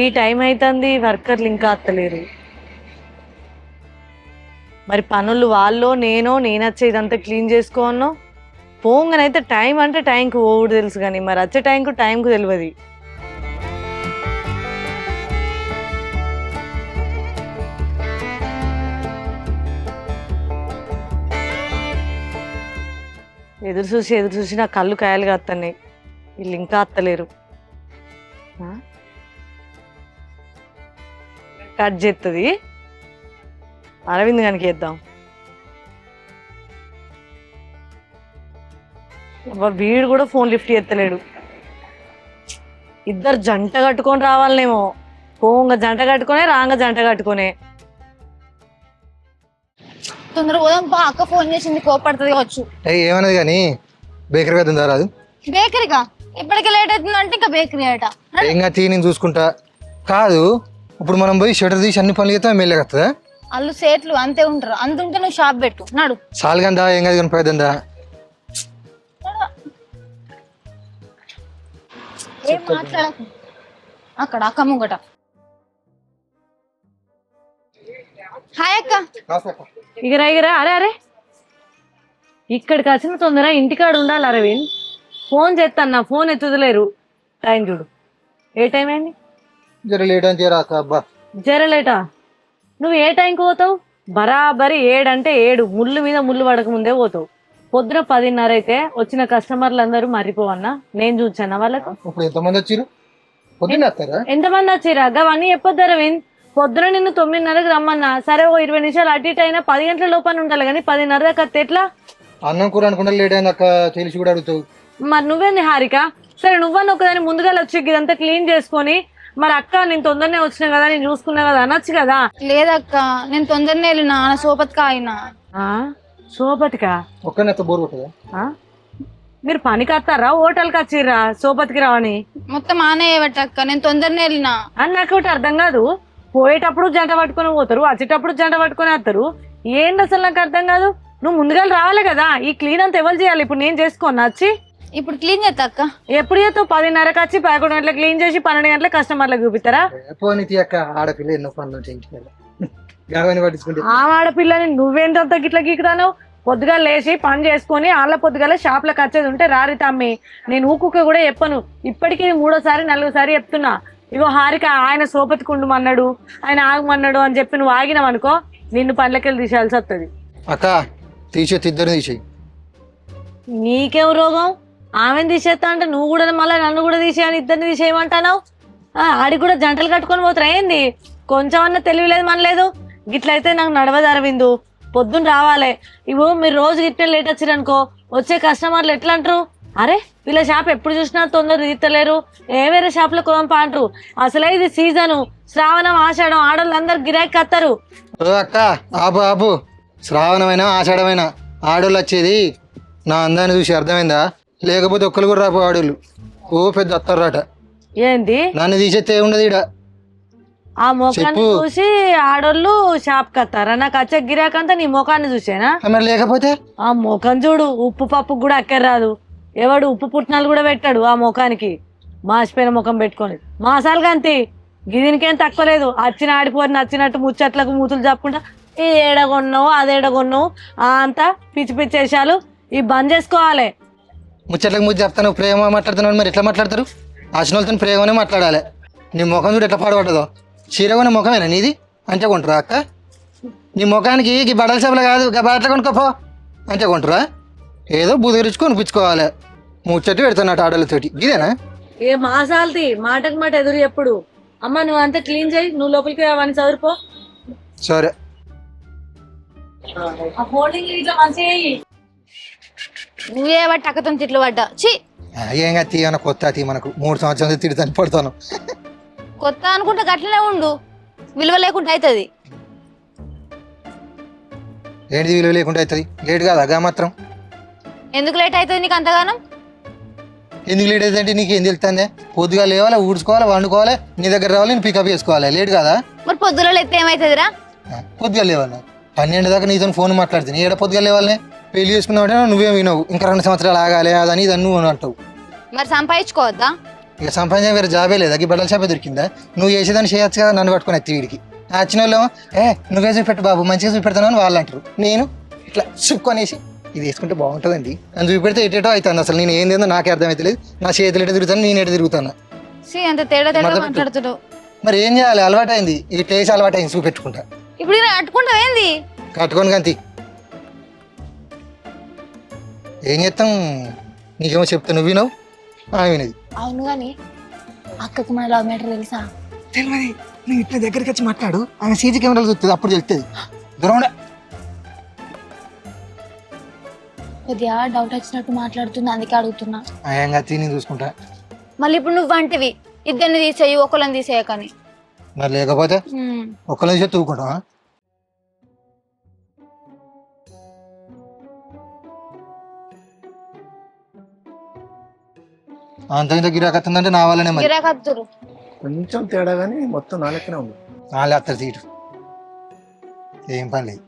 ఈ టైం అవుతుంది, వర్కర్లు ఇంకా అత్తలేరు. మరి పనులు వాళ్ళు నేను వచ్చే ఇదంతా క్లీన్ చేసుకోను. పోంగనైతే టైం అంటే టైంకి పోవుడు తెలుసు, కానీ మరి వచ్చే టైంకు తెలియదు. ఎదురు చూసి నా కళ్ళు కాయలుగా అత్తన్నాయి. వీళ్ళు ఇంకా అత్తలేరు. కట్ చేస్తుంది, అరవింద్ గానికి వేద్దాం. వీడు కూడా ఫోన్ లిఫ్ట్ చేస్తలేడు. ఇద్దరు జంట కట్టుకొని రావాలనేమో. పోంగ జంట కట్టుకునే, రాంగ జంట కట్టుకునే. తొందరగా పోదాం పా, అక్క ఫోన్ చేసింది, కోపడుతుంది కావచ్చు. ఏమన్నది కానీ బేకరీ కదా రాదు. బేకరీగా ఇప్పటికే లేట్ అవుతుంది అంటే ఇంకా బేకరీ అట. ఇంకా తీ నేను చూసుకుంటా. కాదు, ఇప్పుడు మనం పోయి షటర్ తీసి అన్ని పనులు చేస్తే మెల్లగస్తుందా? వాళ్ళు సేట్లు అంతే ఉంటారు. అంతుంటే నువ్వు షాప్ పెట్టు నాడు. సాల్గందా ఏం కాదు కానీ పోయేదందా. ఏం మాట్లాడకు. అక్కడ అక్క ముంగట. హాయ్ అక్క. ఇగరా అరే ఇక్కడికి వచ్చిన తొందర ఇంటికాడ ఉండాలి. అరవింద్ ఫోన్ చేస్తాను, ఫోన్ ఎత్తుదలేరు. టైం చూడు, ఏ టైం అయింది? జర లేట్ అని చేరాక. అబ్బా జర లేటా? నువ్వు ఏ టైంకి పోతావు? బరాబరి 7 అంటే 7, ముళ్ళు మీద ముళ్ళు పడక ముందే పోతావు. పొద్దున 10:30 అయితే వచ్చిన కస్టమర్లు అందరూ మర్రిపోవన్నా. నేను చూసాను వాళ్ళకు. ఇప్పుడు ఎంతమంది వచ్చారు? ఎంతమంది వచ్చిరా? అవన్నీ చెప్పొద్దు అరవింద్. పొద్దున నిన్ను 9:30కి రమ్మన్నా. సరే, ఓ 20 నిమిషాలు అటు ఇటు అయినా 10 గంటల లోపల ఉండాలి, కానీ 10:30 దాకా అత్తే ఎట్లా? అన్నం కూర అనుకుంటా లేట్ అయింది అక్క, తెలిసి కూడా అడుగుతావు. మరి నువ్వేంది హారిక? సరే, నువ్వన్న ఒకదాన్ని ముందుగా వచ్చి ఇదంతా క్లీన్ చేసుకొని, మరి అక్క నేను తొందరనే వచ్చినా కదా, నేను చూసుకున్నా కదా అనొచ్చు కదా. లేదక్క, నేను తొందరనే వెళ్ళినా సోపతికా అయినా. సోపతికా? ఒక్కనెత్త బోర్ కొట్టదా? మీరు పనికి వస్తారా, హోటల్కి వచ్చిర్రా సోపతికి రావని? మొత్తం ఆనేయబట్టక్క, నేను తొందరనే వెళ్ళినా అని నాకు ఒకటి అర్థం కాదు. పోయేటప్పుడు జంట పట్టుకొని పోతారు, వచ్చేటప్పుడు జంట పట్టుకొని వస్తారు. ఏంటి అసలు నాకు అర్థం కాదు. నువ్వు ముందుగా రావాలి కదా. ఈ క్లీన్ అంతా ఎవరు చేయాలి? ఇప్పుడు నేను చేసుకోను వచ్చి. ఇప్పుడు క్లీన్ చేస్తా అక్క. ఎప్పుడు చేస్తావు? 10:30కి వచ్చి 11 గంటలకు క్లీన్ చేసి 12 గంటలకు కస్టమర్లకు చూపిస్తారా? ఆడపిల్ల ఎన్నో పనులు ఆ ఆడపిల్లని నువ్వేంతంత గిట్ల గీకుతాను. పొద్దుగా లేచి పని చేసుకొని వాళ్ళ పొద్దుగాల షాప్లకు వచ్చేది ఉంటే రారి తమ్మి. నేను ఊకుక కూడా చెప్పను. ఇప్పటికీ 3వ సారి 4వ సారి చెప్తున్నా. ఇగో హారిక, ఆయన సోపతికి ఉండమన్నాడు, ఆయన ఆగమన్నాడు అని చెప్పి నువ్వు ఆగినావు అనుకో, నిన్ను పనులకెళ్ళి తీసేయాల్సి వస్తుంది. అక్క తీసేది ఇద్దరు తీసేయి. నీకేం రోగం? ఆమెను తీసేస్తా అంటే నువ్వు కూడా మళ్ళీ నన్ను కూడా తీసేయని, ఇద్దరిని తీసేయమంటావు. ఆడికి కూడా జంటలు కట్టుకొని పోతారా ఏంది? కొంచెం అన్నా తెలియలేదు మనలేదు. గిట్లయితే నాకు నడవదు అరవిందు. పొద్దున్న రావాలి. ఇవో మీరు రోజు గిట్టే లేట్ వచ్చిరనుకో, వచ్చే కస్టమర్లు ఎట్లా అంటారు? అరే, వీళ్ళ షాప్ ఎప్పుడు చూసినా తొందర తీస్తలేరు, వేరే షాప్ లో కొనంపా అంటారు. అసలే ఇది సీజను, శ్రావణం ఆషాఢం, ఆడోళ్ళందరూ గిరాకీ కత్తారు. అక్క ఆపు, శ్రావణమైనా ఆషాఢమైనా ఆడోళ్ళు వచ్చేది నా అందాన్ని చూసి, అర్థమైందా? లేకపోతే ఒక్కరు కూడా రాపు ఆడోళ్ళు. ఓ పెద్ద అత్తారట. ఏంది? నన్ను తీసేస్తే ఉండదు ఈడ. ఆ ముఖాన్ని చూసి ఆడోళ్ళు షాప్ కత్తారా? నాకు వచ్చే గిరాకంతా నీ ముఖాన్ని చూసేనా? మరి లేకపోతే ఆ ముఖం చూడు, ఉప్పు పప్పు కూడా అక్కర్రాదు. ఎవడు ఉప్పు పుట్టినాలు కూడా పెట్టాడు ఆ ముఖానికి. మాసిపోయిన ముఖం పెట్టుకొని మాసాలు కంతి. గిదినికేం తక్కువ లేదు. వచ్చిన ఆడిపోయి నచ్చినట్టు ముచ్చట్లకు మూతులు చెప్పుకుంటా ఈ ఏడగొన్నావు అదేడగొన్నావు అంతా పిచ్చి పిచ్చి వేసాలు. ఇవి బంద్ చేసుకోవాలి. ముచ్చట్లకు ముచ్చి చెప్తాను. ప్రేమ మాట్లాడుతున్నాను, మరి ఎట్లా మాట్లాడతారు? ఆశనలతో ప్రేమనే మాట్లాడాలి. నీ ముఖం చూడు ఎట్లా పాడుపడ్డదో. చీరగొన్న ముఖమేనా నీది? అంటే కొంటారా అక్క? నీ ముఖానికి ఈ బట్టల చేపలు కాదు, బట్టలు కొనుక్కోపో అంటే కొంటారా? ఏదో బుదిరించి కొనిపించుకోవాలి. ముచ్చట్టు పెడుతున్నట్టు ఆడలతోటి. ఇదేనా ఏ మాసాలది? మాటకు మాట ఎదురు ఎప్పుడు. అమ్మ నువ్వు అంతా క్లీన్ చేయి, నువ్వు లోపలికి అవన్నీ చదువుపో. సరే. నువ్వే బట్టి అక్కతో తిట్లు పడ్డా. చి ఏం తీయన కొత్త తీ, మనకు 3 సంవత్సరాలు తిడతాను పడతాను. కొత్త అనుకుంటే గట్లనే ఉండు, విలువ లేకుండా అవుతుంది. ఏంటిది విలువ లేకుండా అవుతుంది? లేట్ కాదు అగా మాత్రం. ఎందుకు లేట్ అవుతుంది నీకు అంతగానం? ఎందుకు లేట్ అవుతుంది అంటే నీకు ఏం తెలుస్తుంది? పొద్దుగా లేవాలి, ఊడ్చుకోవాలి, వండుకోవాలి, నీ దగ్గర రావాలి, నేను పికప్ చేసుకోవాలి. లేట్ కాదా? మరి పొద్దులో లేతే ఏమవుతుందిరా? పొద్దుగా లేవాలి. 12 దాకా నీతో ఫోన్ మాట్లాడుతుంది. ఏడ పొద్దుగా లేవాలి? పెళ్లి చేసుకున్నావు అంటే నువ్వేం వినవు. ఇంకా 2 సంవత్సరాలు ఆగాలి, అదని ఇదని నువ్వు అంటావు. మరి సంపాదించుకోవద్దా? ఇక సంపాదించే వేరే జాబే లేదా ఈ బట్టల షాపే దొరికిందా? నువ్వు చేసేదాన్ని చేయొచ్చు కదా, నన్ను పట్టుకొని ఎత్తి వీడికి. వచ్చిన వాళ్ళు నువ్వే చూపెట్టు బాబు, మంచిగా చూపెడతాను అని వాళ్ళు అంటారు. నేను ఇట్లా చుక్కొనేసి ఇది వేసుకుంటే బాగుంటుందండి అని చూపెడితే ఎటేటో అవుతుంది. అసలు నేను ఏందేందో నాకే అర్థమవుతలేదు. నా చేతులు ఎటు తిరుగుతాను, నేను ఎటు తిరుగుతాను. అంత తేడా తేడా మాట్లాడుతున్నావు. మరి ఏం చేయాలి? అలవాటైంది, ఈ టేస్ట్ అలవాటైంది చూపెట్టుకుంటా. ఇప్పుడు ఇలా కట్టుకుంటావు ఏంది? కట్టుకొని కంతి ఏం చేస్తాం? నీకేమో చెప్తా, నువ్వు వినవు వినేది. అవును కానీ అక్కకి మన లవ్ మ్యాటర్ తెలుసా? తెలియదు. నువ్వు ఇట్లా దగ్గరికి వచ్చి మాట్లాడు, ఆయన సీసీ కెమెరాలు చూస్తుంది, అప్పుడు తెలుస్తుంది. దూరం కొద్దిగా డౌట్ వచ్చినట్టు మాట్లాడుతున్నా, అందుకే అడుగుతున్నా. అయ్యంగా తిని చూసుకుంటా. మళ్ళీ ఇప్పుడు నువ్వు వంటివి ఇద్దరిని తీసేయి, ఒకళ్ళని తీసేయకని. మరి లేకపోతే ఒక్కళ్ళ చేతి తూకుంటావా? అంత గిరాకత్తుందంటే నా వల్లనే. మరి గిరాకత్తురు కొంచెం తేడా కానీ మొత్తం నా లెక్కనే ఉంది. వాళ్ళే అత్తరు సీటు, ఏం పని లేదు.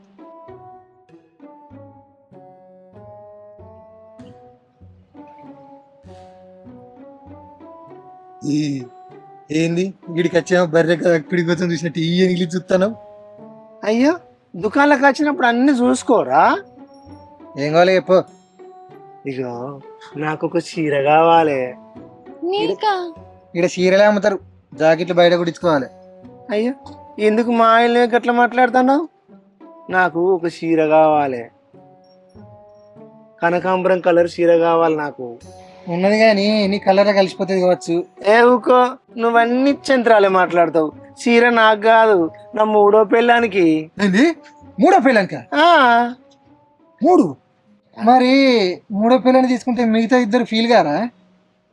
ఏంది వీడికి వచ్చా బర్రె పిడికి వచ్చి చూసినట్టు ఈ ఎనిగిలి చూస్తాను. అయ్యో దుకాణాలకు వచ్చినప్పుడు అన్ని చూసుకోరా? ఏం కావాలి చెప్పు. ఇగో నాకు ఒక చీర కావాలి. ఇక్కడ చీరలే అమ్ముతారు, జాకెట్లు బయట కుట్టించుకోవాలి. అయ్యో ఎందుకు మా ఆయన గట్లా మాట్లాడుతున్నావు? నాకు ఒక చీర కావాలి, కనకాంబరం కలర్ చీర కావాలి నాకు. ఉన్నది కానీ నీ కలర్ కలిసిపోతుంది కావచ్చు. ఊకో, నువ్వన్నీ చంత్రాలే మాట్లాడతావు. చీర నాకు కాదు, నా మూడో పెళ్ళానికి. మూడో పెళ్ళానిక? మూడు? మరి మూడో పిల్లని తీసుకుంటే మిగతా ఇద్దరు ఫీల్ గారా?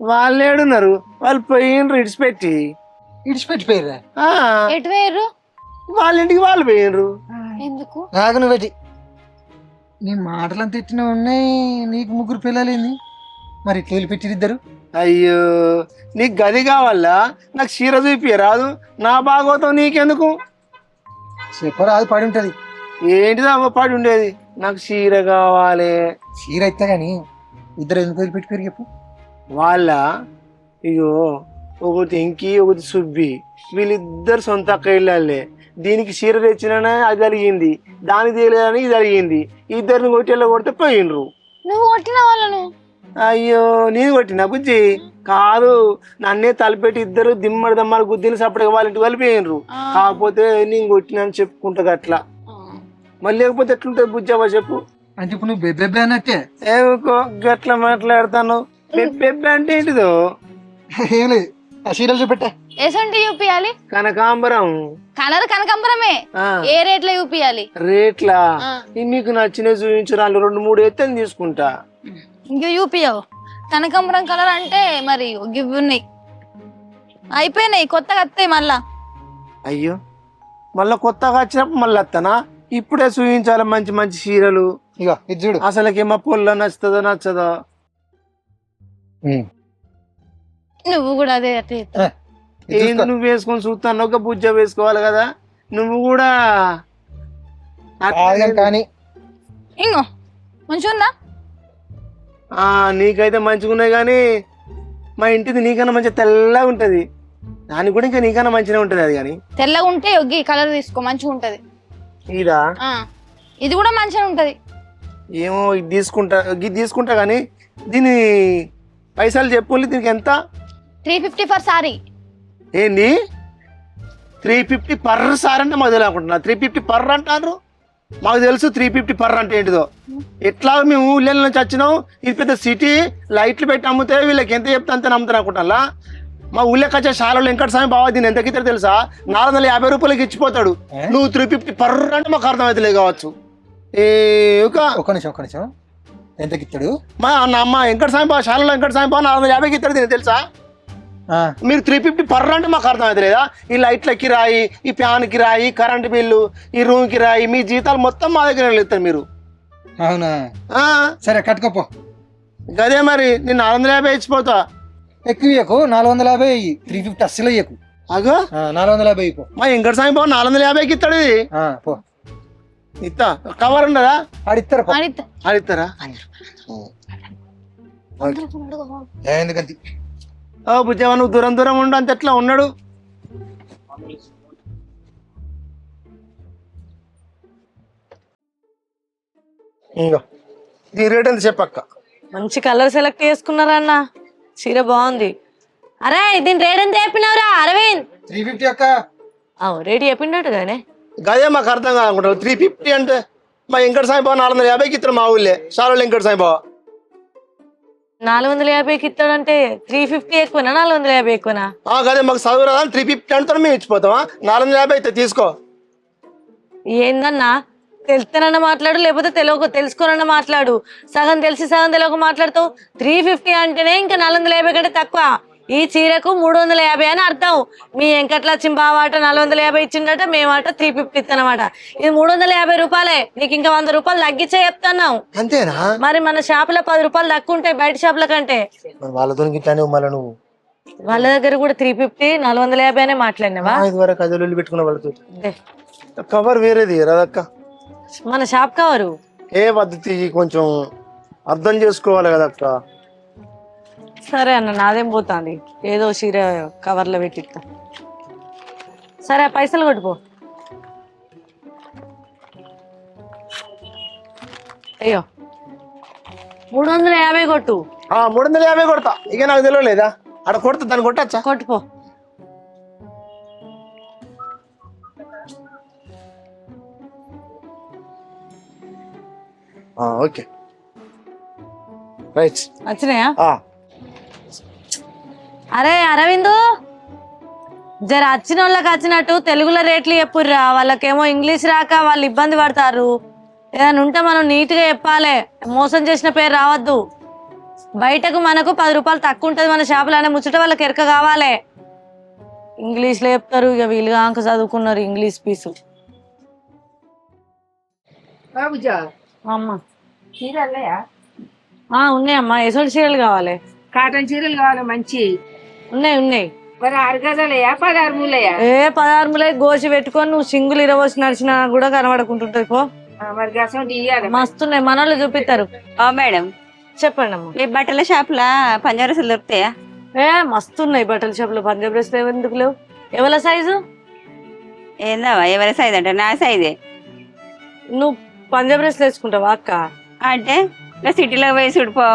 వాళ్ళు ఏడున్నారు? వాళ్ళు పోయినరు ఇడిచిపెట్టి. పోయిర్రా? ఎటు పోయారు? వాళ్ళ ఇంటికి వాళ్ళు పోయినరు. ఎందుకు? నాకు నువ్వు పెట్టి నీ మాటలంతా ఎట్టినా ఉన్నాయి. నీకు ముగ్గురు పిల్లలేంది, మరి ఇట్లా వెళ్ళిపెట్టిరు ఇద్దరు? అయ్యో నీకు గది కావాలా? నాకు చీర చూపి రాదు, నా భాగవతం నీకెందుకు? చెప్పరాదు, పడి ఉంటది. ఏంటిదో అమ్మ పడి ఉండేది. నాకు చీర కావాలి. చీర అయితే గాని ఇద్దరు ఎందుకు వదిలిపెట్టుకోరు చెప్పు. వాళ్ళ ఇగో ఒకటి ఎంకి ఒకటి సుబ్బి, వీళ్ళిద్దరు సొంత అక్క ఇళ్ళే. దీనికి చీర తెచ్చినా అది అలిగింది, దానికి తెలియదని ఇది అలిగింది. ఇద్దరిని కొట్టేలా కొడితే పోయినరు. నువ్వు కొట్టిన వాళ్ళను? అయ్యో నేను కొట్టిన బుజ్జి కాదు, నన్నే తలపెట్టి ఇద్దరు దిమ్మడి దమ్మడి గుద్దిని సపరేట్గా వాళ్ళ ఇంటికి వెళ్ళిపోయినరు. కాకపోతే నేను కొట్టినని చెప్పుకుంటా అట్లా. మళ్ళీ లేకపోతే ఎట్లుంటుంది బుజ్జావా చెప్పు. అంటే ఇప్పుడు నువ్వు బెబ్బెబ్బే అన్నట్టే. ఏమో గట్లా మాట్లాడతాను. బెబ్బెబ్బే అంటే ఏంటిదో? ఏం లేదు, ఆ చీరలు చూపెట్టా. ఎసంటి చూపియాలి? కనకాంబరం కలర్ కనకాంబరమే. ఏ రేట్లో చూపియాలి? రేట్లా మీకు నచ్చినవి చూపించరాలు 2-3 ఎత్తని తీసుకుంటా. ఇంక చూపియావు. కనకాంబరం కలర్ అంటే మరి గివ్ ఉన్నాయి, అయిపోయినాయి, కొత్తగా వస్తాయి మళ్ళా. అయ్యో మళ్ళా కొత్తగా వచ్చినప్పుడు మళ్ళీ వస్తానా? ఇప్పుడే చూపించాలి మంచి మంచి చీరలు. ఇగో ఇది చూడు. అసలుకేమో పొల్ల నచ్చుతుందో నచ్చదో. నువ్వు కూడా అదే ఏంది నువ్వు వేసుకొని చూస్తాను? ఒక బుజ్జ వేసుకోవాలి కదా నువ్వు కూడా. కానీ ఇంకో మంచిగా నీకైతే మంచిగా ఉన్నాయి కానీ మా ఇంటిది నీకన్నా మంచిగా తెల్లగా ఉంటది. దానికి కూడా ఇంకా నీకన్నా మంచిగా ఉంటది. అది కానీ తెల్లగా ఉంటే ఒగ్గి కలర్ తీసుకో, మంచిగా ఉంటది. ఇదా? ఇది కూడా మంచిగా ఉంటది. ఏమో ఇది తీసుకుంటా కానీ దీని పైసలు చెప్పు. దీనికి ఎంత? 350 ఫర్ సారీ. ఏంది 350 పర్ సార్ అంటే మాకు తెలియకుంటున్నా. 350 పర్ అంటారు. మాకు తెలుసు 350 పర్ అంటే ఏంటిదో. ఎట్లా మేము ఊళ్ళ నుంచి వచ్చినాం, ఇది పెద్ద సిటీ, లైట్లు పెట్టి అమ్ముతే వీళ్ళకి ఎంత చెప్తే అంత నమ్ముతాను అనుకుంటా. మా ఊళ్ళోకి వచ్చే శాలలో వెంకటస్వామి బావ దీన్ని ఎంత ఇద్దరు తెలుసా? 450 రూపాయలకి ఇచ్చిపోతాడు. నువ్వు 350 పర్ అంటే మాకు అర్థమవుతలేదు కావచ్చు. ఒక్క నిమిషం ఎంతకి ఇస్తాడు? మా అమ్మ వెంకటస్వామి బావ శాలలో వెంకటస్వామి బావ 450కి ఇస్తాడు దీన్ని తెలుసా? మీరు 350 పర్ అంటే మాకు అర్థమవుతలేదా? ఈ లైట్ల కిరాయి, ఈ ఫ్యాన్ కిరాయి, కరెంట్ బిల్లు, ఈ రూమ్ కిరాయి, మీ జీతాలు మొత్తం మా దగ్గర ఇస్తారు మీరు. అవునా? సరే కట్టుకోపో. గదే మరి నేను 450 ఇచ్చిపోతా. ఎక్కువ ఇయ్యకు, 450 ఇయ్యి. 350 అస్సలు ఇయ్యకు. అగో 450 ఇవ్వు. మా వెంకటస్వామి బావ 450కి ఇస్తాడు. ఇది పో ఇస్తా. కవర్ ఉండదా? ఆడిస్తారా? ఆడిస్తారా? ఎందుకంతే ఓ బుజ్జమ్మ నువ్వు దూరం దూరం ఉండు అంత ఎట్లా ఉన్నాడు. ఇంకా దీని రేట్ ఎంత చెప్పక్క? మంచి కలర్ సెలెక్ట్ చేసుకున్నారా అన్న, చీర బాగుంది. అరే దీని రేట్ ఎంత చెప్పినవరా అరవింద్? 350 అక్క. రేట్ చెప్పిండట్టుగానే. గదే మాకు అర్థం కాదనుకుంటారు. 350 అంటే మా వెంకట సాయిబాబా 450కి ఇస్తారు మా ఊళ్ళే. చాలా వెంకట సాయిబాబా 450కి ఇస్తాడంటే 350 ఎక్కువనా 450 ఎక్కువనా? గదే మాకు చదువు రాదా 350 అంటే మేము ఇచ్చిపోతామా? 450 అయితే తీసుకో. ఏందన్నా తెలుస్తానన్న మాట్లాడు, లేకపోతే తెలుసుకోనన్న మాట్లాడు. సగం తెలిసి సగం తెలియక మాట్లాడుతావు. 350 అంటేనే ఇంకా 450 కంటే తక్కువ. ఈ చీరకు 350 అని అర్థం. మీ వెంకట్లక్ష్మి బావాట 450 ఇచ్చిండట, మేమాట 350 ఇస్తానమాట. ఇది 350 రూపాయలే. నీకు ఇంకా 100 రూపాయలు తగ్గించే చెప్తున్నావు. అంతేనా? మరి మన షాపులో 10 రూపాయలు తక్కువ ఉంటాయి బయట షాపుల కంటే. వాళ్ళతో ఇట్లానే మళ్ళీ నువ్వు వాళ్ళ దగ్గర కూడా 350 450 అనే మాట్లాడినావా? ఇదివరకు అదలు పెట్టుకున్న వాళ్ళతో కవర్ వేరేది రాదక్క. మన షాప్ కవరు ఏ పద్ధతి కొంచెం అర్థం చేసుకోవాలి కదక్క. సరే అన్న, నాదేం పోతుంది, ఏదో చీర కవర్లో పెట్టిస్తా. సరే పైసలు కొట్టుకో. అయ్యో 350 కొట్టు. 350 కొడతా. ఇక నాకు తెలియలేదా? అక్కడ కొడతా, దాన్ని కొట్టచ్చా? కొట్టుపో. Okay right. వచ్చినాయా? అరే అరవిందు, జర వచ్చిన వాళ్ళకి వచ్చినట్టు తెలుగులో రేట్లు చెప్పుర్రా. వాళ్ళకేమో ఇంగ్లీష్ రాక వాళ్ళు ఇబ్బంది పడతారు. ఏదైనా ఉంటే మనం నీట్గా చెప్పాలి. మోసం చేసిన పేరు రావద్దు. బయటకు మనకు 10 రూపాయలు తక్కువ ఉంటుంది మన షాపులో అనే ముచ్చట వాళ్ళకి ఎరక కావాలి. ఇంగ్లీష్లో చెప్తారు. ఇక వీళ్ళుగా అంక చదువుకున్నారు ఇంగ్లీష్ పీసు. అమ్మ ఉన్నాయమ్మా. ఎసోటి చీరలు కావాలి? కాటన్ చీరలు కావాలి మంచి. ఉన్నాయి. మరి 6 గజాలయా 16 మూలయా? 16 మూలై గోసి పెట్టుకొని నువ్వు సింగులు 20 నడిచినా కూడా కనబడుకుంటుంటది. పో మరి గసం ఇయ్యాలి. మస్తున్నాయి, మనోళ్ళు చూపిస్తారు. మేడం చెప్పండి అమ్మ. మీ బట్టల షాప్ లా పంజాబ్ డ్రెస్సులు దొరుకుతాయా? మస్తున్నాయి బట్టల షాప్ లో. పంజాబ్ డ్రెస్ ఎందుకు లేవు? ఎవరి సైజు? ఏందావా ఎవరి సైజ్ అంటే నా సైజే. నువ్వు పంజాబ్ డ్రెస్ వేసుకుంటావా అక్క? అంటే సిటీలో పోయి చూడిపో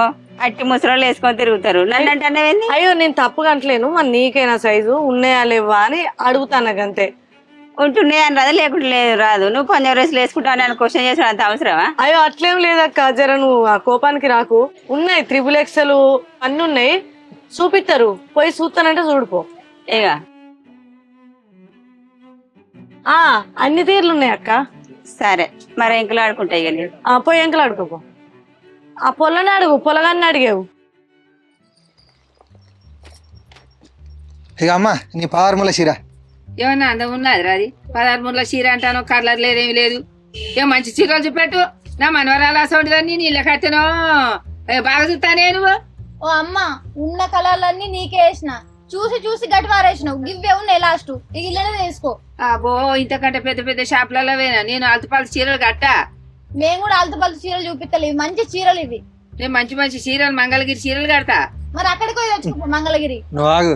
అట్టి ముసరాలు వేసుకొని తిరుగుతారు. నన్ను అంటే అయ్యో నేను తప్పుగా అంటలేను. మరి నీకైనా సైజు ఉన్నాయా లేవా అని అడుగుతాను అంతే. ఉంటున్నాయి అని రాదు, లేకుంటే లేదు రాదు. నువ్వు పంజాబ్ డ్రెస్సులు వేసుకుంటావు అని క్వశ్చన్ చేసిన అంత అవసరమా? అయ్యో అట్లేం లేదక్క, జర నువ్వు ఆ కోపానికి రాకు. ఉన్నాయి 3 XL అన్ని ఉన్నాయి, చూపిస్తారు. పోయి చూస్తానంటే చూడిపో. ఇక అన్ని తీర్లు ఉన్నాయి అక్క. సరే మరి ఎంకులు ఆడుకుంటాయి కానీ పోయి ఎంకలు అడుకోపో. ఆ పొలని అడుగు, పొలగాన్ని అడిగావు. ఇక అమ్మ నీ 16 మూల చీర ఏమన్నా అందం ఉన్నది రాది? 16 మూల చీర అంటాను, కలర్ లేదేమి లేదు. ఏ మంచి చీరలు చూపెట్టు. నా మనవరాలు అసౌంటిదాన్ని నీళ్ళ కట్టెనో బాగా చూస్తానే నువ్వు. ఓ అమ్మ, ఉన్న కలర్లన్నీ నీకే వేసిన. చూసి చూసి గట్టి వారేసినావు. గివ్వే ఉన్నాయి లాస్ట్. ఇక ఇల్లనే తీసుకో. అబ్బో ఇంతకంటే పెద్ద పెద్ద షాపులలో పోయినా నేను అల్తపాల్సి చీరలు కట్టా. మేము కూడా అల్తపల్తి చీరలు చూపిస్తలేవు. మంచి చీరలు ఇవి. నేను మంచి మంచి చీరలు మంగళగిరి చీరలు కడతా. మరి అక్కడికి పోయి తెచ్చుకో మంగళగిరి. నువ్వు ఆగు,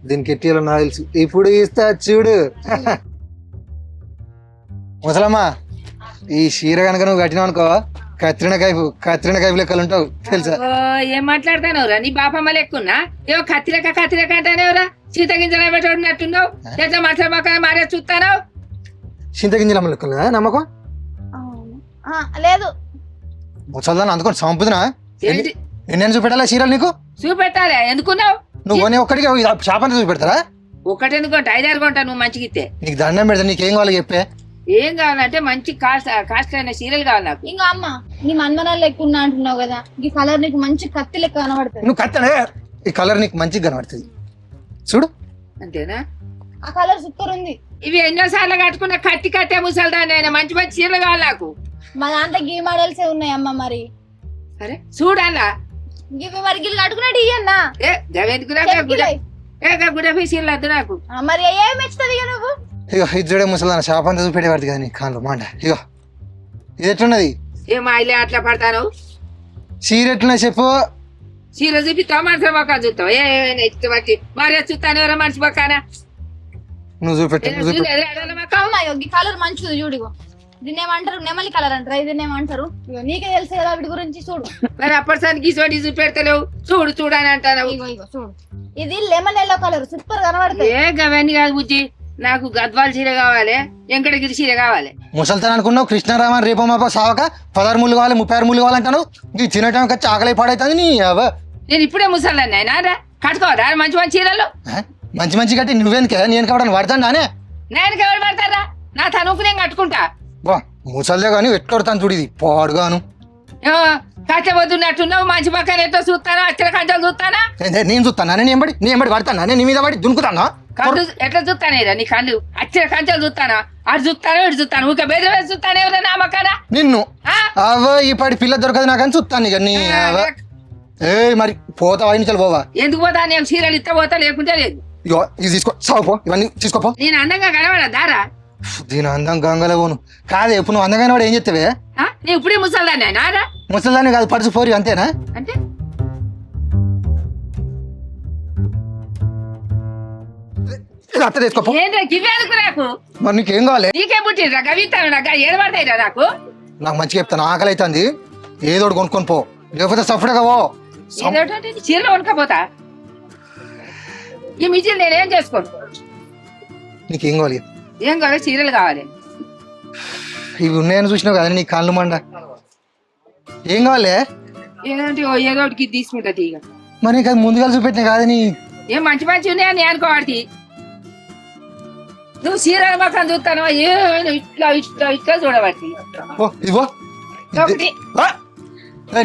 దీనికి ఎట్టిలో నాకు తెలుసు. ఇప్పుడు ఇస్తా చూడు. ముసలమ్మ ఈ చీర కనుక నువ్వు కట్టినావు అనుకో కత్రిన కైపు లెక్కలు ఉంటావు తెలుసా? ఏం మాట్లాడతానవరా? నీ బాపమ్మ లెక్కున్నా ఏమో కత్తిరేక అంటానేవరా? చింతగింజల పెట్టినట్టున్నావు. ఎట్లా మాట్లాడమాక మారే చూస్తాను. చింతగింజల అమ్మ లెక్కలు నమ్మకం లేదు. ముసల్దాన్ని అందుకొని చంపుతున్నా. ఏంటి ఎన్ని చూపెట్టాలా చీరలు నీకు? చూపెట్టాలి. ఎందుకున్నావు? నువ్వు ఒక్కడికి షాప్ అంతా చూపెడతారా? ఒకటెందుకు కొంటా 5-6 కొంటా. నువ్వు మంచిగా ఇస్తే నీకు దండం పెడతా. నీకేం కావాలి చెప్పే? ఏం కావాలంటే మంచి కాస్ట్ అయిన చీరలు కావాలి నాకు. ఇంకా అమ్మ నీ మన్మనాలు లెక్క ఉన్నా అంటున్నావు కదా, ఈ కలర్ నీకు మంచి కత్తి లెక్క కనబడుతుంది. నువ్వు కత్తనే ఈ కలర్ నీకు మంచిగా కనబడుతుంది చూడు. అంతేనా? ఆ కలర్ సూపర్ ఉంది. ఇవి ఎన్నోసార్లు కట్టుకున్న కట్టే ముసల్దాన్ని అయినా మంచి మంచి చీరలు కావాలి నాకు. మా దాంట్లో గీ మోడల్సే ఉన్నాయి అమ్మ. మరి అరే చూడాలా గివి మరి గిల్లు కట్టుకున్నట్టు ఇయ్యన్నా. గుడపి చీరలు వద్దు నాకు. మరి ఏం మెచ్చుతుంది ఇక నువ్వు? ఇగో ఇది చూడే ముసలాన్న షాప్ అంతా చూపెట్టేవాడు కదా నీ కాళ్ళు మాట. ఇగో ఇది ఎట్లున్నది? ఏం ఆయిలే అట్లా పడతాను. చీర ఎట్లున్నా చెప్పు. చీర చూపిస్తావు మనిషి పక్కన చూస్తావు ఏమైనా ఇష్టం బట్టి మరి చూస్తాను ఎవరో మనిషి పక్కన నువ్వు చూపెట్టు నువ్వు చూపెట్టు అమ్మ ఈ కలర్ మంచిది చూడిగో దీన్ని ఏమంటారు నెమలి కలర్ అంటారు దీన్ని ఏమంటారు ఇగో నీకే తెలుసు కదా వీటి గురించి చూడు మరి అప్పటిసారికి ఇటువంటి చూపెడతలేవు చూడు చూడని అంటాను ఇగో ఇగో చూడు ఇది లెమన్ ఎల్లో కలర్ సూపర్ కనబడుతుంది ఏ గవన్నీ కాదు బుజ్జి నాకు గద్వాల చీర కావాలి వెంకటగిరి చీర కావాలి ముసల్తాను అనుకున్నావు కృష్ణారామ రేపో మాపో సావక 16 ముళ్ళు కావాలి 36 ముళ్ళు కావాలంటాను ఇది తినటం వచ్చి ఆకలి పాడైతుంది నీ నేను ఇప్పుడే ముసలాన్ని ఆయన కట్టుకోవద్దా మంచి మంచి చీరలు మంచి మంచి కట్టి నువ్వెందుకే నేను కావడానికి పడతాను నేను ఎవరు పడతారా నా తనుకు నేను కట్టుకుంటా బా ముసల్దే కానీ ఎట్లొడతాను చూడు ఇది పాడుగాను కట్టబోతున్నట్టున్నావు మంచి పక్కన ఎట్టో చూస్తానా అచ్చల కంచెలు చూస్తానా నేను చూస్తాను నేను ఎంబడి పడతాను నీ మీద పడి దునుకుతాను కళ్ళు ఎట్లా చూస్తానేరా నీ కళ్ళు అచ్చల కంచెలు చూస్తానా అటు చూస్తాను ఇటు చూస్తాను ఊక బెదిరి వేసి చూస్తాను ఎవరైనా నా మక్కన నిన్ను అవో ఈ పాటి పిల్ల దొరకదు నాకని చూస్తాను ఇక నీ ఏ మరి పోతావా నుంచి పోవా ఎందుకు పోతా నేను చీరలు ఇస్తా పోతా లేకుంటే లేదు ఇగో ఇది తీసుకో సావుపో ఇవన్నీ తీసుకోపో నేను అందంగా కనబడా దారా దీని అందం గంగలో పోను కాదే ఇప్పుడు నువ్వు అందమైన వాడు ఏం చెప్తావే నేను ఇప్పుడే ముసల్దాన్ని నారా ముసలిదాన్ని కాదు పడుచు పోరి అంతేనా అంటే అత్త తీసుకోపో ఏంటో గివ్వేందుకు నాకు మరి నీకేం కావాలి నీకే పుట్టిరా గవిస్తాను నాకు ఏడబడతాయిరా నాకు నాకు మంచిగా చెప్తాను ఆకలి అవుతుంది ఏదో ఒకటి కొనుక్కొని పో లేకపోతే సఫ్ట్గా పో ఏదోటి చీరలు కొనుక్కపోతా ఈ మిర్చిలు నేనేం చేసుకోను నీకేం కావాలి ఏం కావాలి చీరలు కావాలి ఇవి ఉన్నాయని చూసినావు కదా నీ కళ్ళు మండ ఏం కావాలి ఏదోటి ఏదోటికి తీసుకుంటా తీగ మరి నీకు అది ముందుగా చూపెట్టినా కాదు నీ ఏం మంచి మంచి ఉన్నాయని అనుకోవాడి నువ్వు చీరల మొక్కం చూస్తాను ఏమైనా ఇట్లా ఇట్లా ఇట్లా చూడబట్టి ఓ ఇదిగో ఒకటి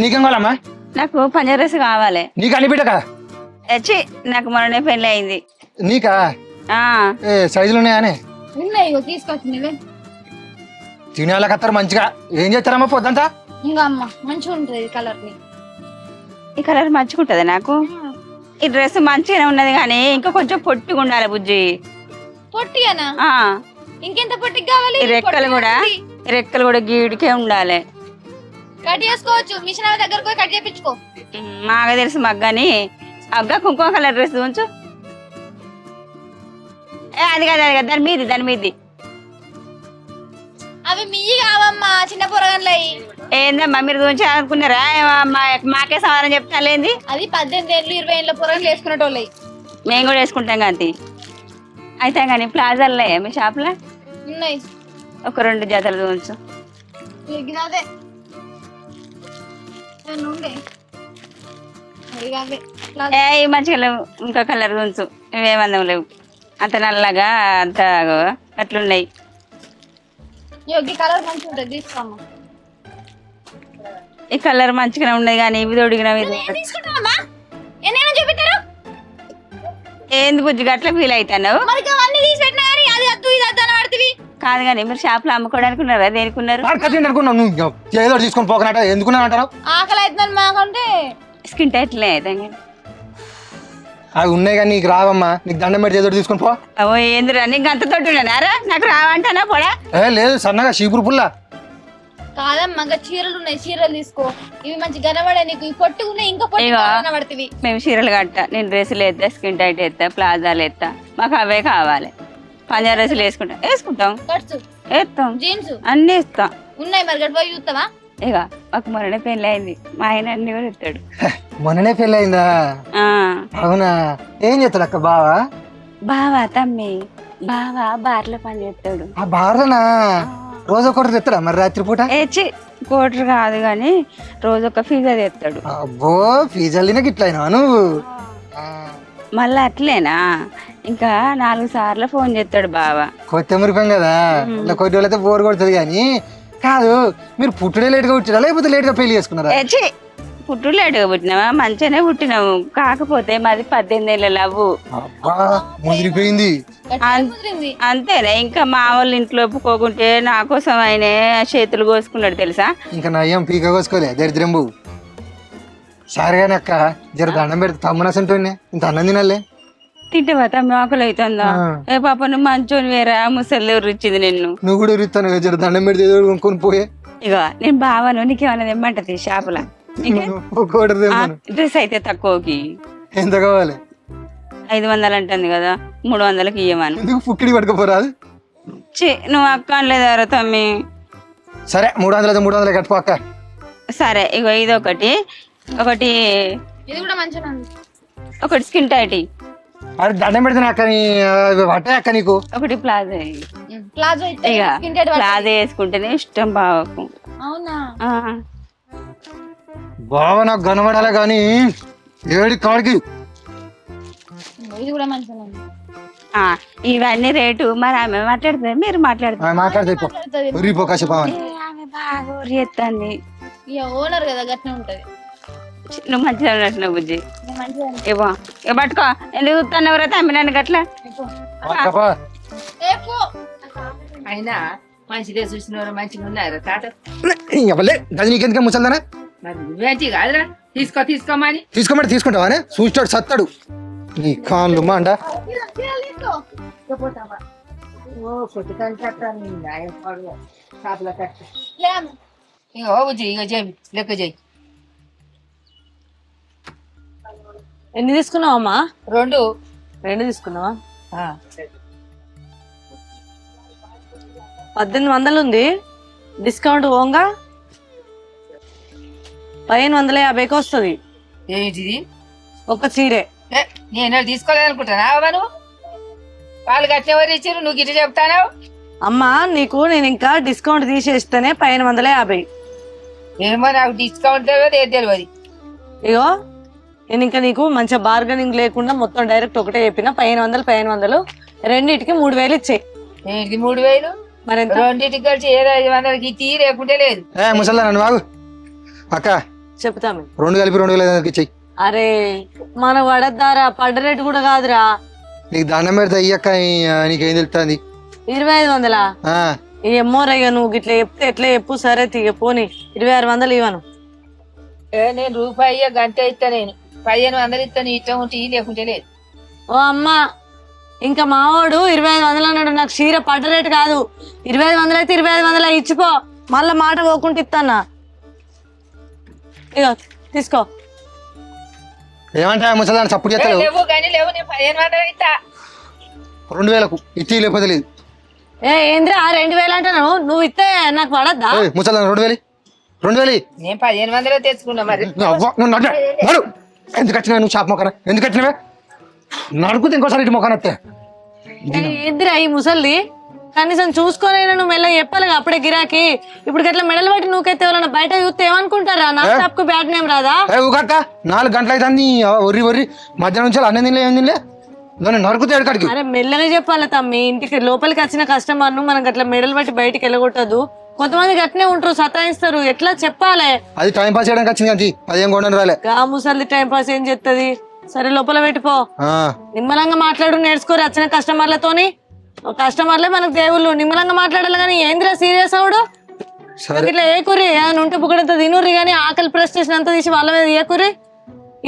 నీకేం కావాలమ్మా నాకు పంజరస్ కావాలి నీకు అన్ని బిడ్డకా వచ్చి నాకు మొన్ననే పెళ్లి అయింది నీకా ఆ ఏ సైజులు ఉన్నాయానే ఉన్నాయి ఇగో తీసుకొచ్చింది తినేలా కత్తారు మంచిగా ఏం చేస్తారమ్మా పొద్దంతా ఇంకా అమ్మ మంచిగా ఉంటుంది ఈ కలర్ ని ఈ కలర్ మంచిగుంటది నాకు ఈ డ్రెస్ మంచిగానే ఉన్నది కానీ ఇంకా కొంచెం పొట్టిగా ఉండాలి బుజ్జి పొట్టిగానా ఆ ఇంకెంత పొట్టిగా కావాలి ఈ రెక్కలు కూడా గీడికే ఉండాలి కట్ చేసుకోవచ్చు మిషన్ ఆమె దగ్గరకు పోయి కట్ చేయించుకో మాకు తెలుసు మగ్గని అగ్గ కుంకుమ కలర్ డ్రెస్ ఉంచు అది కాదు దాని మీది అవి మియ్యి కావమ్మా చిన్న పొరగన్లయి ఏందమ్మా మీరు గురించి అనుకున్నారా మాకే సమాధానం చెప్తాలేంది అది 18 ఏళ్ళు 20 ఏళ్ళ పొరగన్లు వేసుకునేటోళ్ళయి మేము కూడా వేసుకుంటాం కాంతి అయితే కానీ ప్లాజాలు మీ షాప్లో ఉన్నాయి ఒక 2 జతలు ఉంచు అదే ఏ మంచిగా లేవు ఇంకా కలర్ ఉంచు ఇవేమందం లేవు అంత నల్లగా అంత అట్లున్నాయి ఈ కలర్ మంచిగా ఉంటుంది తీసుకోమ్మా ఈ కలర్ మంచిగానే ఉన్నాయి కానీ ఇవి తొడిగినవి తీసుకుంటామమ్మా ఎన్నైనా చూపిస్తారు ఏంది బుజ్జి గట్ల ఫీల్ అవుతావు మరి అవన్నీ తీసి పెట్టినా కానీ అది అద్దు ఇది అద్దు అని పడుతుంది కాదు కానీ మీరు షాప్ లో అమ్ముకోవడానికి ఉన్నారా దేనికున్నారు అనుకున్నావు నువ్వు ఏదో తీసుకొని పోకనట ఎందుకున్నా అంటారు ఆకలి అవుతుందని మాకంటే స్కిన్ టైట్లే అయితే అవి ఉన్నాయి కానీ నీకు రావమ్మా నీకు దండం పెట్టి ఏదో తీసుకొని పో అవో ఏందిరా నీకు అంత తోటి ఉన్నారా నాకు రావంటానా పోడా లేదు సన్నగా చీపురు పుల్ల కాదమ్మా ఇంకా చీరలు ఉన్నాయి చీరలు తీసుకో ఇవి మంచి కనబడే నీకు ఈ పొట్టు ఉన్నాయి ఇంకా పొట్టు ఇగో. కనబడుతుంది మేము చీరలు కట్టా నేను డ్రెస్సులు వేస్తా స్కిన్ టైట్ వేస్తా ప్లాజాలు వేస్తా మాకు అవే కావాలి పంజాబ్ డ్రెస్సులు వేసుకుంటాం కట్స్ వేస్తాం జీన్స్ అన్నీ ఇస్తాం ఉన్నాయి మరి గడిపోయి చూస్తావా ఇక మాకు మొన్ననే పెళ్ళి అయింది మా ఆయన అన్ని కూడా ఇస్తాడు మొన్ననే పెళ్ళి అయిందా ఆ, అవునా ఏం చేస్తాడు అక్క బావా బావా తమ్మి బావా బార్లో పని చేస్తాడు ఆ బారనా రోజు ఒకటి తెస్తాడా మరి రాత్రి పూట ఏచి కోటర్ కాదు కానీ రోజు ఒక ఫీజా తెస్తాడు అబ్బో ఫీజు గిట్ల అయినా నువ్వు మళ్ళీ అట్లేనా ఇంకా 4 సార్లు ఫోన్ చేస్తాడు బావా కొత్త మురిపోయాం కదా ఇలా కొద్ది రోజులైతే బోర్ కొడుతుంది కానీ కాదు మీరు పుట్టుడే లేట్గా పుట్టిరా లేకపోతే లేట్గా పెళ్లి చేసుకున్నారా ఏచి పుట్టు లేటుగా పుట్టినావా మంచిగానే పుట్టినావు కాకపోతే మాది 18 ఏళ్ళ లవ్వు అబ్బా ముదిరిపోయింది కుదిరింది అంతేనా ఇంకా మా వాళ్ళ ఇంట్లో ఒప్పుకోకుంటే నా కోసం ఆయన చేతులు కోసుకున్నాడు తెలుసా ఇంకా నయ్యం పీక కోసుకోలే దరిద్రం బాబు సరే కానీ అక్క జర దండం పెడితే తమ్మనసంటోనే ఇంత అన్నం తినాలే తింటావా తమ్మి ఆకలి అవుతుందా ఏ పాప నువ్వు మంచోని వేరా ముసలి ఎవరు ఇచ్చింది నిన్ను నువ్వు కూడా ఉరుతాను జర దండం పెడితే ఏదో కొనుక్కొని పోయే ఇక నేను బావను నీకేమన్నా ఇమ్మంటది షాపులా డ్రెస్ అయితే తక్కువకి ఎంత కావాలి? 500 అంటుంది కదా, 300కి ఇయ్యమని. ఎందుకు పుక్కిడి పట్టుకపోరాదు? నువ్వు అక్క అనలేదారా తమ్మి? సరే 300 కట్టుకో అక్క. సరే ఇగో ఇది ఒకటి ఇది కూడా మంచిగా ఉంది. ఒకటి స్కిన్ టైట్, అరే దండం పెడితే అక్క పట్టే అక్క నీకు. ఒకటి ప్లాజో. ప్లాజో అయితే ఇక skin tight పడుతుంది. ప్లాజో వేసుకుంటేనే ఇష్టం బావకు. అవునా? బావ నాకు కనబడాలి కానీ ఏడి కాడికి. ఇది కూడా మంచిగా ఉంది. ఇవన్నీ రేటు మరి ఆమె మాట్లాడుతుంది, మీరు మాట్లాడుతుంది. మాట్లాడితే కాసేపావని ఆమె బాగా ఊరి ఎత్తాంది. ఇక ఓనర్ కదా గట్నే ఉంటది. నువ్వు మంచిగా ఉన్నట్టు బుజ్జి. నేను మంచిగా ఉంది. ఇవ్వ ఇక పట్టుకో. ఎందుకు చూస్తాను ఎవరైతే అమ్మినాను గట్లా. ఏపు. అయినా మంచిదే చూసిన మంచిగా ఉన్నారు తాత. గది నీకెందుకే ముసల్దానా? మరి నువ్వేంటి కాదురా, తీసుకోమని. తీసుకోమంటే తీసుకుంటావానే? చూస్తాడు సత్తాడు నీ కాన్లు మాండ. ఇగో బుజ్జి, ఇగో చేయి, లెక్క చేయి. ఎన్ని తీసుకున్నావు అమ్మా? 2 తీసుకున్నావా? 1800 ఉంది డిస్కౌంట్ పోగా 1550కి వస్తుంది ఏంటిది? ఒక చీరే. నేను తీసుకోలేదనుకుంటానా నువ్వు? వాళ్ళు గట్లెవరు ఇచ్చారు, నువ్వు గిట్ట చెప్తాను. అమ్మా నీకు నేను ఇంకా డిస్కౌంట్ తీసేస్తేనే 1550. ఏమో నాకు డిస్కౌంట్ తెలియదు, ఏది తెలియదు. ఇగో నేను ఇంకా నీకు మంచిగా బార్గెనింగ్ లేకుండా మొత్తం డైరెక్ట్ ఒకటే చెప్పిన 1500 రెండింటికి 3000 ఇచ్చాయి. ఏంటి 3000? మరి ఎంత? రెండింటికి కలిసి ఏదో 500కి తీ, లేకుంటే లేదు. ముసల్దా నన్ను బాగు అక్క. చెప్తాము 2 కలిపి 2000 ఇచ్చాయి. అరే మన పడద్దారా, పడ్డ రేటు కూడా కాదురా. నీకు దండం పెడితే అయ్యక్క, నీకేం తెలుస్తుంది? 2500 ఏమో రయ్య, నువ్వు గిట్లా చెప్తే ఎట్లా చెప్పు. సరే తీగ పోనీ 2600 ఇవ్వను. నేను రూపాయి గంట ఇస్తా, నేను 1500 ఇస్తాను. ఇష్టం ఉంటే లేకుంటే లేదు. ఓ అమ్మా, ఇంకా మావాడు 2500 అన్నాడు. నాకు చీర పడ్డ రేటు కాదు. 2500 అయితే 2500 ఇచ్చిపో, మళ్ళా మాట పోకుంటే ఇస్తానా. ఇగో తీసుకో. ఏమంటా ముసల్దాన్ని సప్పుడు చేస్తావు? లేవు కానీ లేవు, నేను 1500 ఇస్తా. 2000కు ఇచ్చి లేకపోతే లేదు. ఏంద్రా 2000 అంటాను, నువ్వు ఇస్తే నాకు పడద్దా? ముసల్దాన్ని 2000 నేను 1500 తెచ్చుకున్నా. మరి ఎందుకు వచ్చినా నువ్వు షాప్ మొక్కరా? ఎందుకు వచ్చినవే? నడుకుతే ఇంకోసారి ఇటు మొక్కన వస్తే ఏందిరా ఈ ముసల్ది? కనీసం చూసుకోనైనా నువ్వు మెల్ల చెప్పాలిగా అప్పుడే గిరాకి. ఇప్పుడు గట్లా మెడలు పట్టి నువ్వుకైతే ఎవరన్నా బయట చూస్తే ఏమనుకుంటారా? నా షాప్ కు బ్యాడ్ నేమ్ రాదా? ఊగక్క 4 గంటలు అవుతుంది ఒర్రి మధ్యాహ్నం నుంచి అన్నం తినలే, ఏం తినలే. దాన్ని నరుకుతే ఎక్కడికి? అరే మెల్లగా చెప్పాలి తమ్మి. ఇంటికి లోపలికి వచ్చిన కస్టమర్ ను మనం గట్లా మెడలు పట్టి బయటికి వెళ్ళగొట్టదు. కొంతమంది గట్నే ఉంటారు, సతాయిస్తారు. ఎట్లా చెప్పాలి? అది టైం పాస్ చేయడానికి వచ్చింది కానీ అదేం కొండని రాలే. గా ముసలి టైం పాస్ ఏం చేస్తుంది? సరే లోపల పెట్టిపో, నిమ్మలంగా మాట్లాడు. నేర్చుకోరు వచ్చిన కస్టమర్లతోని. కస్టమర్లే మనకు దేవుళ్ళు. నిమ్మలంగా మాట్లాడాలి కానీ ఏందిరా సీరియస్ అవడు? ఇట్లా ఏ కుర్రి ఉంటే బుక్కడంతా తినుర్రి కానీ ఆకలి ప్రెస్టేషన్ అంతా తీసి వాళ్ళ మీద ఏ కుర్రి.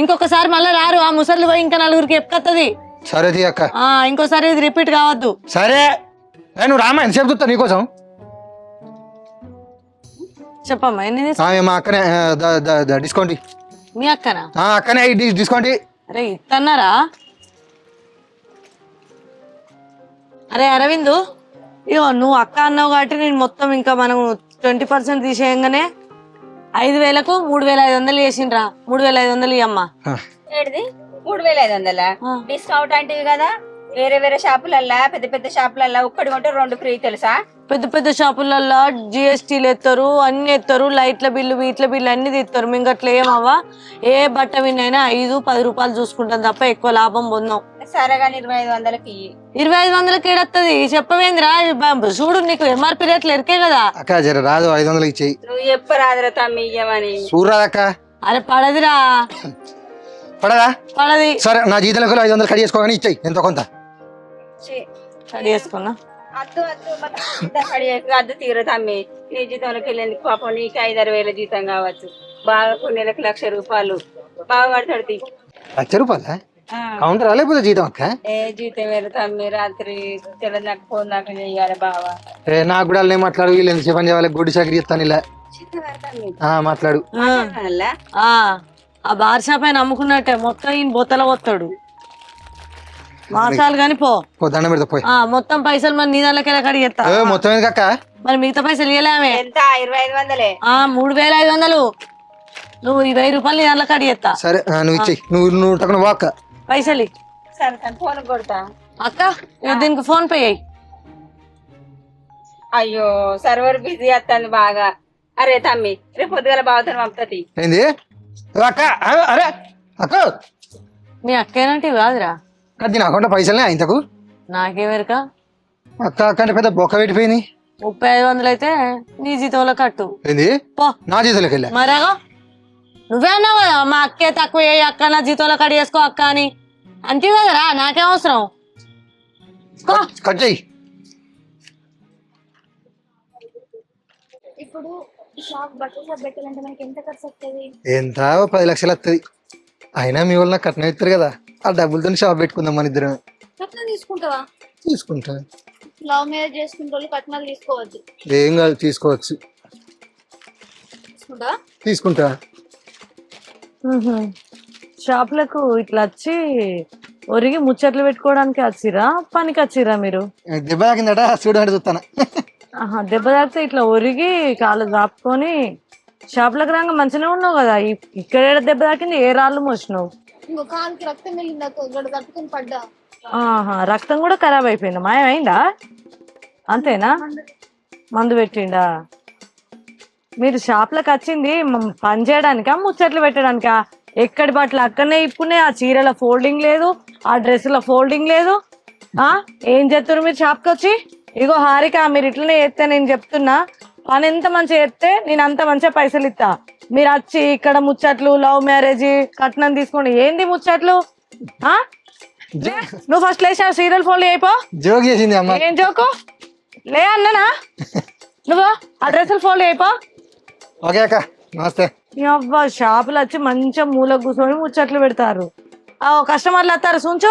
ఇంకొకసారి మళ్ళీ రారు ఆ ముసలి పోయి ఇంకా 4గురికి ఎప్పుకొత్తది. సరే అక్క, ఇంకోసారి ఇది రిపీట్ కావద్దు. సరే నువ్వు రామా, ఎంతసేపు చూస్తా నీకోసం. చెప్పమ్మా ఎన్ని మా అక్కనే డిస్కౌంట్. మీ అక్కనా? అక్కనే డిస్కౌంట్. అరే ఇత్తన్నారా? అరే అరవింద్, ఇగో నువ్వు అక్క అన్నావు కాబట్టి నేను మొత్తం ఇంకా మనం 20% తీసేయంగానే 5000కు 3500 చేసిండ్రా. 3500 ఇయ్యమ్మా. 3500 డిస్కౌంట్ అంటే కదా. వేరే షాపులల్లా పెద్ద పెద్ద షాపులల్లా ఒక్కటి కొంటే 2 ఫ్రీ తెలుసా? పెద్ద పెద్ద షాపులల్లో జిఎస్టీలు ఎత్తారు, అన్ని ఎత్తారు, లైట్ల బిల్లు వీట్ల బిల్లు అన్ని తీస్తారు. మేము అట్లా ఏమవ్వా, ఏ బట్ట విన్నైనా 5-10 రూపాయలు చూసుకుంటాం తప్ప ఎక్కువ లాభం పొందాం. సరే కానీ 2500కి 2500కి ఏడత్తది చెప్పవేంద్రా? చూడు నీకు ఎంఆర్పి రేట్లు ఎరికే కదా. అక్క జర రాదు 500 ఇచ్చేయి. నువ్వు చెప్పరాదురా తమ్మి ఇయ్యమని. చూడరాదక్క. అరే పడదురా. పడదా? పడది. సరే నా జీతంలో 500 కడి చేసుకోగానే ఇచ్చేయి ఎంతో కొంత. కడి చేసుకున్నా అద్దు తీరు తమ్మి. నీ జీతంలోకి వెళ్ళేందుకు పాపం నీకు 5-6 వేల జీతం కావచ్చు. బాగా కొన్ని నెలకు 1,00,000 రూపాయలు బాగా పడతాడు. 1,00,000 రూపాయలా? కౌంటర్ లేకపోతే జీతం అక్క? ఏ జీతం వేరు తమ్మి. రాత్రి తెల్లదాకా ఫోన్ దాకా చెయ్యాలి బావా. నాకు కూడా మాట్లాడు. వీళ్ళు ఎంత చెప్పని చేయాలి? గుడ్డి చాకరీ చెప్తాను ఇలా. మాట్లాడు. ఆ బార్ షాప్ ఆయన అమ్ముకున్నట్టే మొత్తం ఈయన బొత్తల వస్తాడు. మార్చాలి కానీ పో. దండం పెడతా పోయి. మొత్తం పైసలు మరి నీ దాంట్లోకి కడిగేస్తా. మొత్తం ఎందుకు అక్క? మరి మిగతా పైసలు ఇవ్వలేమే. ఎంత 2500? 3500. నువ్వు 1000 రూపాయలు నీ దాంట్లో కడిగేస్తా. సరే నువ్వు ఇచ్చేయి. నువ్వు టక్కున పో అక్క. పైసలు సరే ఫోన్ కొడతా. అక్క దీనికి ఫోన్ పే అయ్యి. అయ్యో సర్వర్ బిజీ వస్తుంది బాగా. అరే తమ్మి రేపు పొద్దుగల బావతను పంపుతుంది. ఏంది అక్క? అరే అక్క, మీ అక్కేనంటే కాదురా. దీని అకౌంట్లో పైసలే ఇంతకు. నాకేమెరక. అక్క అక్క అంటే పెద్ద బొక్క పెట్టిపోయింది. 3500 అయితే నీ జీతంలో కట్టు. ఏంది పో. నా జీతంలోకి వెళ్ళా. మరగా నువ్వే అన్నావు కదా మా అక్కే తక్కువ అక్క నా జీతంలో కట్ చేసుకో అక్క అని. అంతే కదరా, నాకేం అవసరం. కట్ చెయ్యి. ఇప్పుడు షాప్ బట్టల షాప్ పెట్టాలంటే మనకి ఎంత ఖర్చు వస్తుంది? ఎంత 10 లక్షలు వస్తుంది. అయినా మీ వాళ్ళు నాకు కట్నం ఇస్తారు కదా, ఆ డబ్బులతో షాప్ పెట్టుకుందాం మన ఇద్దరం. కట్నం తీసుకుంటావా? తీసుకుంటా. లవ్ మ్యారేజ్ చేసుకుంటే వాళ్ళు కట్నాలు తీసుకోవద్దు. ఏం కాదు, తీసుకోవచ్చు. తీసుకుంటా. షాప్లకు ఇట్లా వచ్చి ఒరిగి ముచ్చట్లు పెట్టుకోవడానికి వచ్చిరా, పనికి వచ్చిరా మీరు? దెబ్బ తాకిందట చూడమంటే చూస్తాను. దెబ్బ తాకితే ఇట్లా ఒరిగి కాళ్ళు దాపుకొని షాప్లకు రాగా మంచిగా ఉన్నావు కదా. ఇక్కడ దెబ్బ తాకింది, ఏ రాళ్ళు మోసినావు? ఇంకో కాలుకి రక్తం వెళ్ళింది, తట్టుకుని పడ్డా. రక్తం కూడా ఖరాబ్ అయిపోయింది, మాయమైందా? అంతేనా? మందు పెట్టిండా? మీరు షాప్లకు వచ్చింది పని చేయడానికా, ముచ్చట్లు పెట్టడానికా? ఎక్కడి బట్టలు అక్కడనే ఇప్పునే, ఆ చీరల ఫోల్డింగ్ లేదు, ఆ డ్రెస్సుల ఫోల్డింగ్ లేదు. ఏం చేస్తారు మీరు షాప్కి వచ్చి? ఇగో హారిక, మీరు ఇట్లనే చేస్తే నేను చెప్తున్నా, పని ఎంత మంచిగా చేస్తే నేను అంత మంచిగా పైసలు ఇస్తా. మీరు వచ్చి ఇక్కడ ముచ్చట్లు, లవ్ మ్యారేజ్, కట్నం తీసుకోండి. ఏంది ముచ్చట్లు? నువ్వు ఫస్ట్ లేచా సీరియల్ ఫోల్డ్ అయిపో. జోక్ చేసింది అమ్మ. ఏం జోకు? లే అన్నానా? నువ్వు ఆ డ్రెస్సులు ఫోల్డ్ అయిపో. ఓకే అక్క, నమస్తే. అవ్వ షాపులు వచ్చి మంచిగా మూల కూర్చొని ముచ్చట్లు పెడతారు. కస్టమర్లు వస్తారు, చూంచు